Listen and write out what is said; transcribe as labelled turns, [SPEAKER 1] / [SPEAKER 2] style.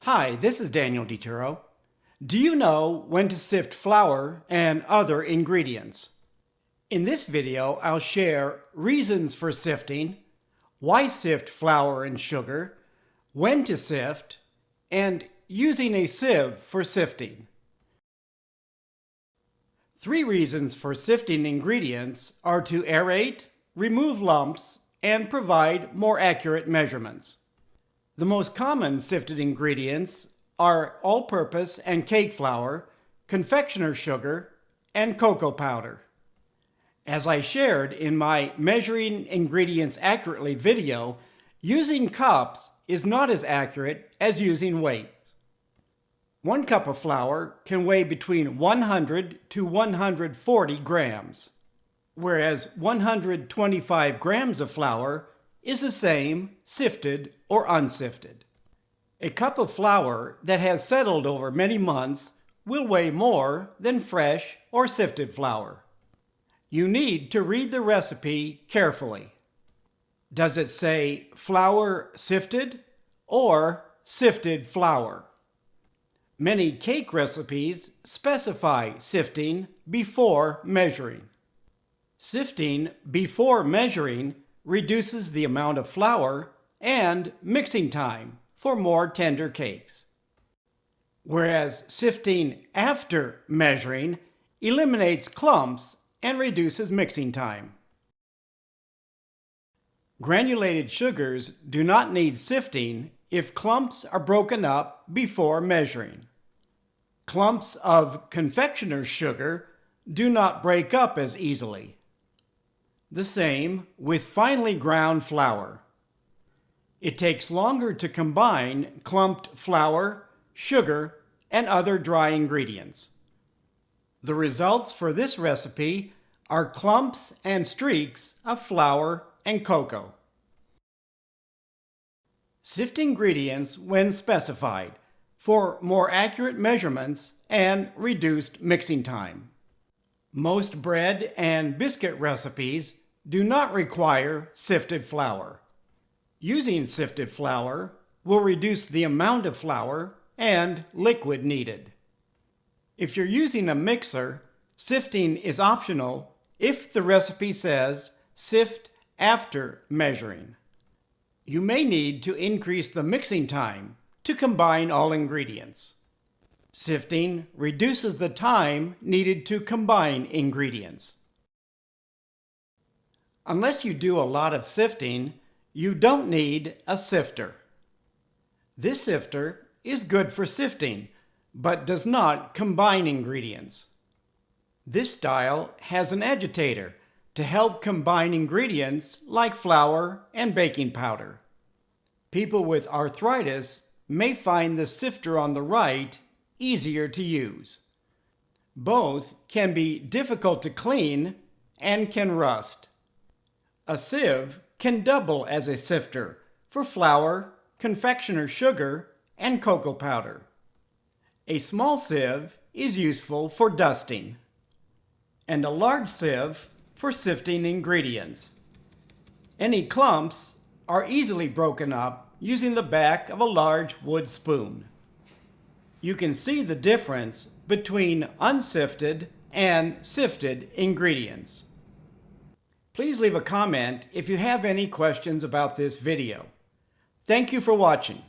[SPEAKER 1] Hi, this is Daniel DiTuro. Do you know when to sift flour and other ingredients? In this video, I'll share reasons for sifting, why sift flour and sugar, when to sift, and using a sieve for sifting. 3 reasons for sifting ingredients are to aerate, remove lumps, and provide more accurate measurements. The most common sifted ingredients are all-purpose and cake flour, confectioner's sugar, and cocoa powder. As I shared in my Measuring Ingredients Accurately video, using cups is not as accurate as using weight. 1 cup of flour can weigh between 100 to 140 grams, whereas 125 grams of flour is the same sifted or unsifted. A cup of flour that has settled over many months will weigh more than fresh or sifted flour. You need to read the recipe carefully. Does it say flour sifted or sifted flour? Many cake recipes specify sifting before measuring. Sifting before measuring reduces the amount of flour and mixing time for more tender cakes, whereas sifting after measuring eliminates clumps and reduces mixing time. Granulated sugars do not need sifting if clumps are broken up before measuring. Clumps of confectioner's sugar do not break up as easily. The same with finely ground flour. It takes longer to combine clumped flour, sugar, and other dry ingredients. The results for this recipe are clumps and streaks of flour and cocoa. Sift ingredients when specified for more accurate measurements and reduced mixing time. Most bread and biscuit recipes do not require sifted flour. Using sifted flour will reduce the amount of flour and liquid needed. If you're using a mixer, sifting is optional if the recipe says sift after measuring. You may need to increase the mixing time to combine all ingredients. Sifting reduces the time needed to combine ingredients. Unless you do a lot of sifting, you don't need a sifter. This sifter is good for sifting, but does not combine ingredients. This style has an agitator to help combine ingredients like flour and baking powder. People with arthritis may find the sifter on the right easier to use. Both can be difficult to clean and can rust. A sieve can double as a sifter for flour, confectioner's sugar, and cocoa powder. A small sieve is useful for dusting, and a large sieve for sifting ingredients. Any clumps are easily broken up using the back of a large wood spoon. You can see the difference between unsifted and sifted ingredients. Please leave a comment if you have any questions about this video. Thank you for watching.